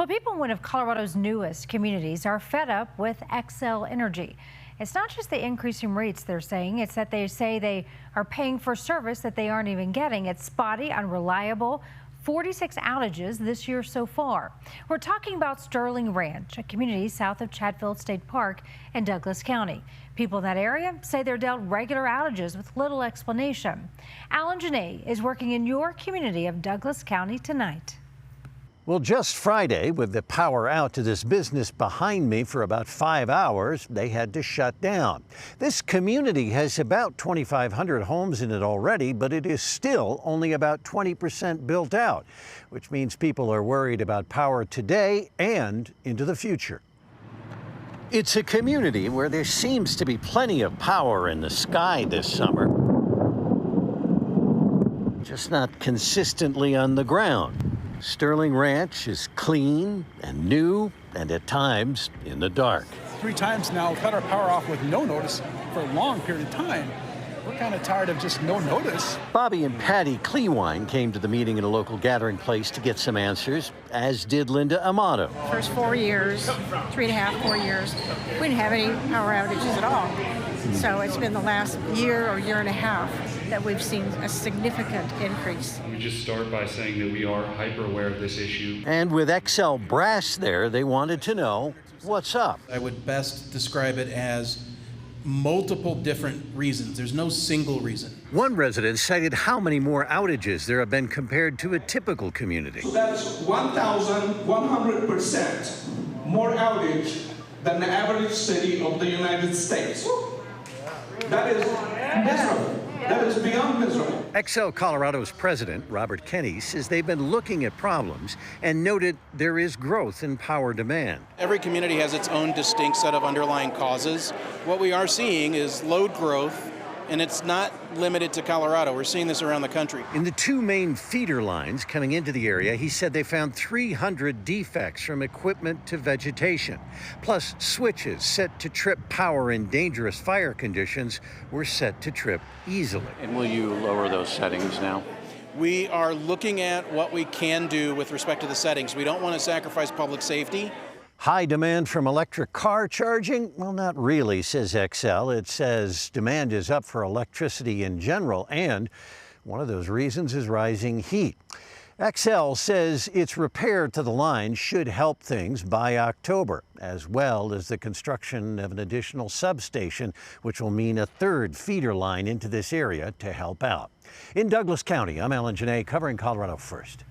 People in one of Colorado's newest communities are fed up with Xcel Energy. It's not just the increasing rates they're saying, it's that they say they are paying for service that they aren't even getting. It's spotty, unreliable, 46 outages this year so far. We're talking about Sterling Ranch, a community south of Chatfield State Park in Douglas County. People in that area say they're dealt regular outages with little explanation. Alan Janae is working in your community of Douglas County tonight. Well, just Friday, with the power out to this business behind me for about 5 hours, they had to shut down. This community has about 2,500 homes in it already, but it is still only about 20% built out, which means people are worried about power today and into the future. It's a community where there seems to be plenty of power in the sky this summer, just not consistently on the ground. Sterling Ranch is clean and new and at times in the dark. 3 times now cut our power off with no notice for a long period of time. We're kind of tired of just no notice. Bobby and Patty Clewine came to the meeting in a local gathering place to get some answers, as did Linda Amato. First 4 years, 3.5, 4 years, we didn't have any power outages at all. So it's been the last year or year and a half that we've seen a significant increase. We just start by saying that we are hyper aware of this issue. And with Xcel Brass there, they wanted to know what's up. I would best describe it as multiple different reasons. There's no single reason. One resident cited how many more outages there have been compared to a typical community. So that's 1,100% more outage than the average city of the United States. That is miserable. That is beyond miserable. Xcel Colorado's president, Robert Kenny, says they've been looking at problems and noted there is growth in power demand. Every community has its own distinct set of underlying causes. What we are seeing is load growth, and it's not limited to Colorado. We're seeing this around the country. In the 2 main feeder lines coming into the area, he said they found 300 defects from equipment to vegetation. Plus, switches set to trip power in dangerous fire conditions were set to trip easily. And will you lower those settings now? We are looking at what we can do with respect to the settings. We don't want to sacrifice public safety. High demand from electric car charging? Well, not really, says Xcel. It says demand is up for electricity in general, and one of those reasons is rising heat. Xcel says its repair to the line should help things by October, as well as the construction of an additional substation, which will mean a 3rd feeder line into this area to help out. In Douglas County, I'm Alan Janae, covering Colorado First.